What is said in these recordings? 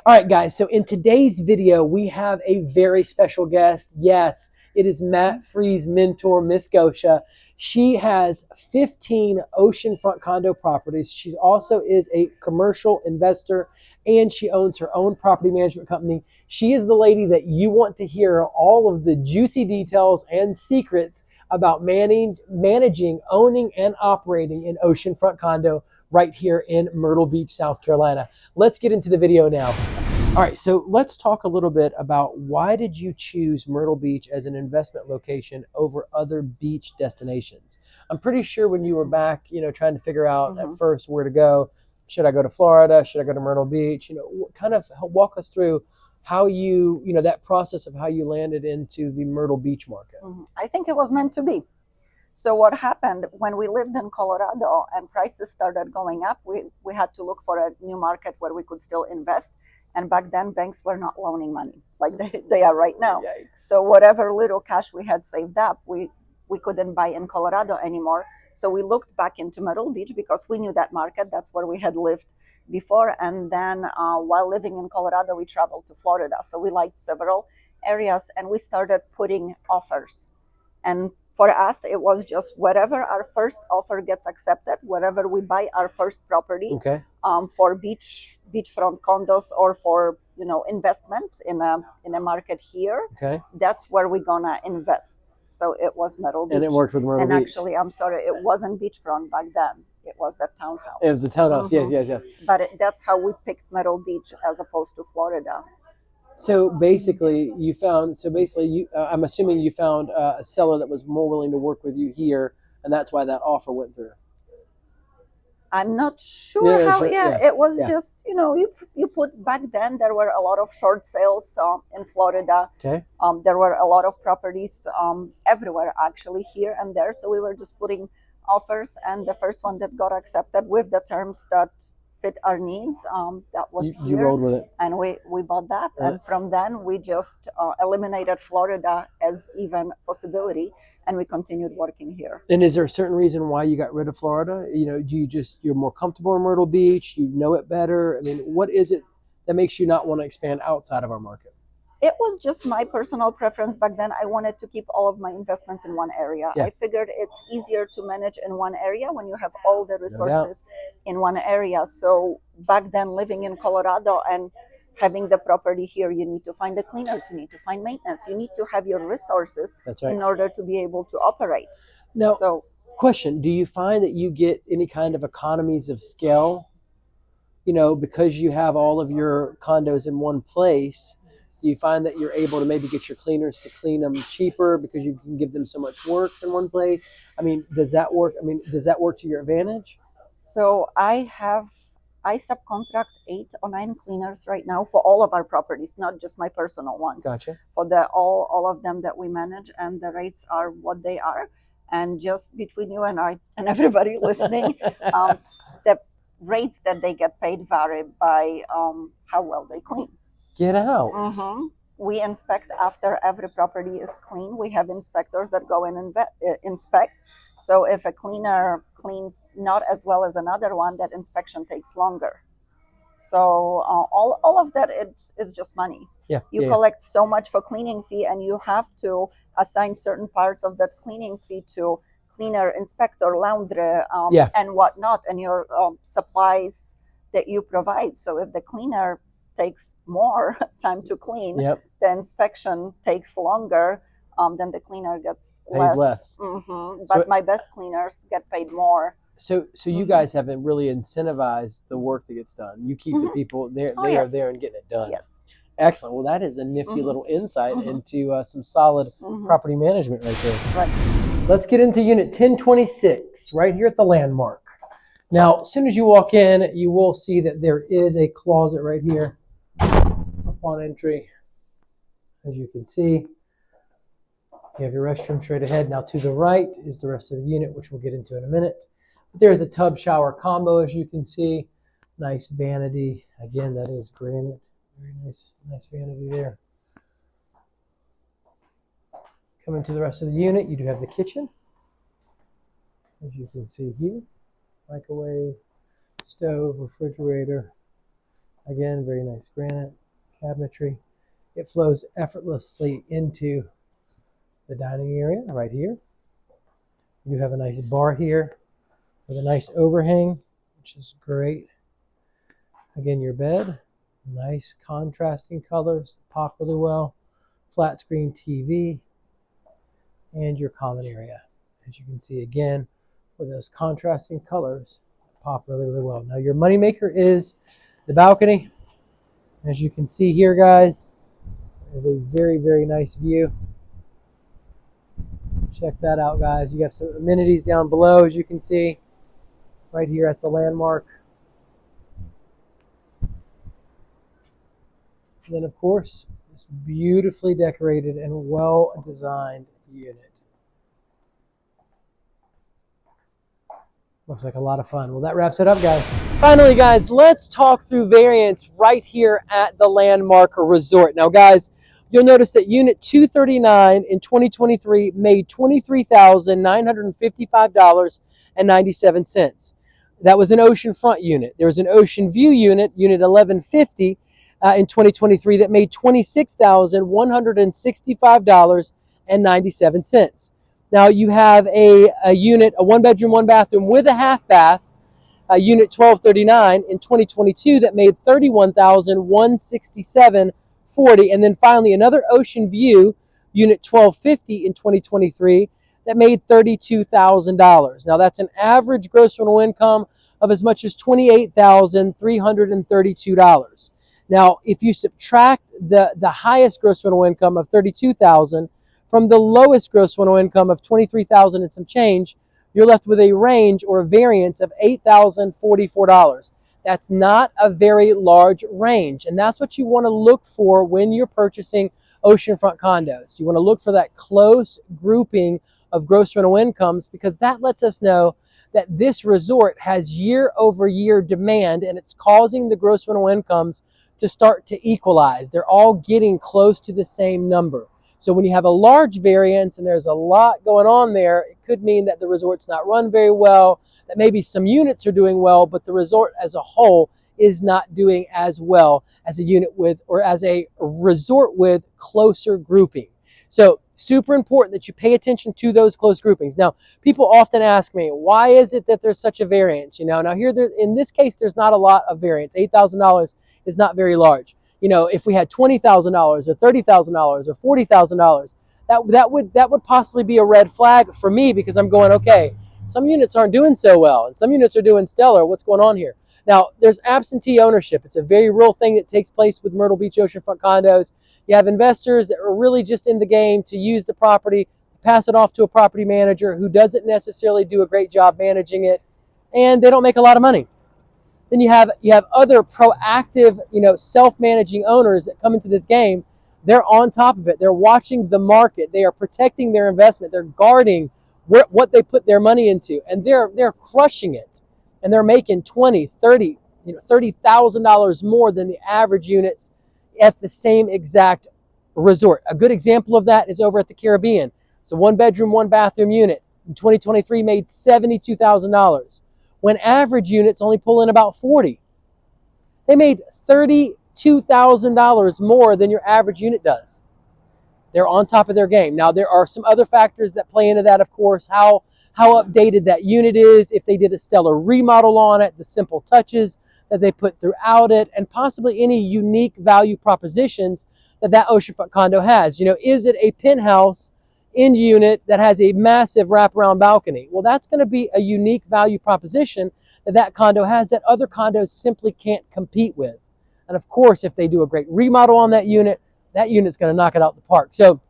All right, guys. So in today's video, we have a very special guest. Yes, it is Matt Free's mentor, Miss Gosia. She has 15 oceanfront condo properties. She also is a commercial investor and she owns her own property management company. She is the lady that you want to hear all of the juicy details and secrets about managing, owning, and operating an oceanfront condo right here in Myrtle Beach, South Carolina. Let's get into the video now. All right, so let's talk a little bit about why did you choose Myrtle Beach as an investment location over other beach destinations? I'm pretty sure when you were back, trying to figure out at first where to go, should I go to Florida? Should I go to Myrtle Beach? Kind of walk us through how that process of how you landed into the Myrtle Beach market. I think it was meant to be. So what happened when we lived in Colorado and prices started going up, we had to look for a new market where we could still invest. And back then, banks were not loaning money like they are right now. Yikes. So whatever little cash we had saved up, we couldn't buy in Colorado anymore. So we looked back into Myrtle Beach because we knew that market. That's where we had lived before. And then while living in Colorado, we traveled to Florida. So we liked several areas and we started putting offers. And for us, it was just whatever our first offer gets accepted, wherever we buy our first property, for beachfront condos or for investments in a market here. That's where we're gonna invest. So it was Myrtle Beach, and it worked with Myrtle Beach. And actually, I'm sorry, it wasn't beachfront back then. It was the townhouse. It was the townhouse. Yes. But that's how we picked Myrtle Beach as opposed to Florida. So basically, I'm assuming you found a seller that was more willing to work with you here, and that's why that offer went through. I'm not sure how. It was just you put back then. There were a lot of short sales in Florida. There were a lot of properties everywhere actually here and there. So we were just putting offers, and the first one that got accepted with the terms that fit our needs, that was here. You rolled with it, and we bought that. And from then we just eliminated Florida as even possibility, and we continued working here. And is there a certain reason why you got rid of Florida? You're more comfortable in Myrtle Beach, you know it better? I mean, what is it that makes you not want to expand outside of our market? It was just my personal preference back then. I wanted to keep all of my investments in one area. I figured it's easier to manage in one area when you have all the resources in one area. So back then, living in Colorado and having the property here, you need to find the cleaners, you need to find maintenance, you need to have your resources in order to be able to operate. Now, question, do you find that you get any kind of economies of scale, because you have all of your condos in one place? Do you find that you're able to maybe get your cleaners to clean them cheaper because you can give them so much work in one place? I mean, does that work? Does that work to your advantage? So I subcontract 8 or 9 cleaners right now for all of our properties, not just my personal ones. Gotcha. For all of them that we manage, and the rates are what they are. And just between you and I and everybody listening, the rates that they get paid vary by how well they clean. Get out. We inspect after every property is clean. We have inspectors that go in and inspect. So if a cleaner cleans not as well as another one, that inspection takes longer. So all of that, it's just money. You collect so much for cleaning fee, and you have to assign certain parts of that cleaning fee to cleaner, inspector, laundry, and whatnot, and your supplies that you provide. So if the cleaner takes more time to clean, the inspection takes longer, then the cleaner gets paid less. But my best cleaners get paid more. So you guys haven't really incentivized the work that gets done. You keep the people there. They are there and getting it done. Yes. Excellent. Well, that is a nifty little insight into some solid property management right there. Let's get into unit 1026 right here at the landmark. Now, as soon as you walk in, you will see that there is a closet right here upon entry. As you can see, you have your restroom straight ahead. Now to the right is the rest of the unit, which we'll get into in a minute. But there's a tub shower combo, as you can see. Nice vanity. Again, that is granite. Very nice vanity there. Coming to the rest of the unit, you do have the kitchen. As you can see here, microwave, stove, refrigerator, Again, very nice granite cabinetry. It flows effortlessly into the dining area right here. You have a nice bar here with a nice overhang, which is great. Again, your bed, nice contrasting colors, pop really well. Flat screen TV, and your common area. As you can see again, with those contrasting colors, pop really, really well. Now your moneymaker is the balcony. As you can see here, guys, is a very, very nice view. Check that out, guys. You have some amenities down below, as you can see, right here at the landmark. And then, of course, this beautifully decorated and well-designed unit. Looks like a lot of fun. Well, that wraps it up, guys. Finally, guys, let's talk through variants right here at the Landmark Resort. Now, guys, you'll notice that Unit 239 in 2023 made $23,955.97. That was an oceanfront unit. There was an ocean view unit, Unit 1150, in 2023 that made $26,165.97. Now you have a unit, a one bedroom, one bathroom with a half bath, unit 1239 in 2022 that made $31,167.40. And then finally another ocean view, unit 1250 in 2023 that made $32,000. Now that's an average gross rental income of as much as $28,332. Now, if you subtract the highest gross rental income of $32,000 from the lowest gross rental income of $23,000 and some change, you're left with a range or a variance of $8,044. That's not a very large range, and that's what you want to look for when you're purchasing oceanfront condos. You want to look for that close grouping of gross rental incomes, because that lets us know that this resort has year-over-year demand, and it's causing the gross rental incomes to start to equalize. They're all getting close to the same number. So when you have a large variance and there's a lot going on there, it could mean that the resort's not run very well, that maybe some units are doing well, but the resort as a whole is not doing as well as a unit with, or as a resort with, closer grouping. So super important that you pay attention to those close groupings. Now, people often ask me, why is it that there's such a variance? Now here, in this case, there's not a lot of variance. $8,000 is not very large. If we had $20,000 or $30,000 or $40,000, that would possibly be a red flag for me, because I'm going, okay, some units aren't doing so well and some units are doing stellar. What's going on here? Now, there's absentee ownership. It's a very real thing that takes place with Myrtle Beach oceanfront condos. You have investors that are really just in the game to use the property, pass it off to a property manager who doesn't necessarily do a great job managing it, and they don't make a lot of money. Then you have other proactive, self-managing owners that come into this game. They're on top of it. They're watching the market. They are protecting their investment. They're guarding what they put their money into, and they're crushing it. And they're making $30,000 more than the average units at the same exact resort. A good example of that is over at the Caribbean. It's a one bedroom, one bathroom unit. In 2023 made $72,000. When average units only pull in about $40,000. They made $32,000 more than your average unit does. They're on top of their game. Now, there are some other factors that play into that, of course, how updated that unit is, if they did a stellar remodel on it, the simple touches that they put throughout it, and possibly any unique value propositions that oceanfront condo has. Is it a penthouse in unit that has a massive wraparound balcony? Well, that's going to be a unique value proposition that condo has that other condos simply can't compete with. And of course, if they do a great remodel on that unit's going to knock it out the park. So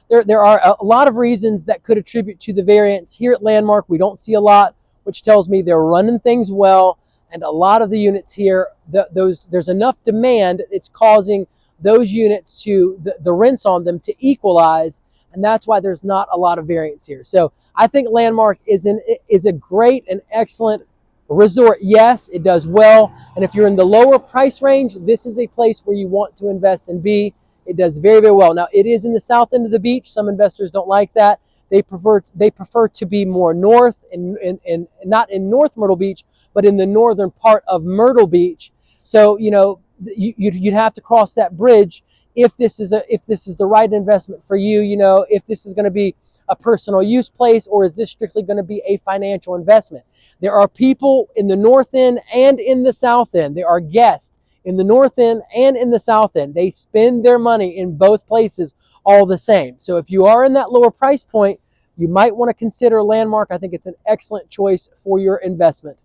there are a lot of reasons that could attribute to the variance. Here at Landmark, we don't see a lot, which tells me they're running things well. And a lot of the units here, there's enough demand, it's causing those units to, the rents on them to equalize. And that's why there's not a lot of variance here. So I think Landmark is a great and excellent resort. Yes, it does well. And if you're in the lower price range, this is a place where you want to invest and be. It does very, very well. Now, it is in the south end of the beach. Some investors don't like that. They prefer to be more north, and not in North Myrtle Beach, but in the northern part of Myrtle Beach. So, you'd have to cross that bridge if this is the right investment for you, if this is going to be a personal use place, or is this strictly going to be a financial investment. There are people in the north end and in the south end. There are guests in the north end and in the south end. They spend their money in both places all the same. So if you are in that lower price point, you might want to consider Landmark. I think it's an excellent choice for your investment.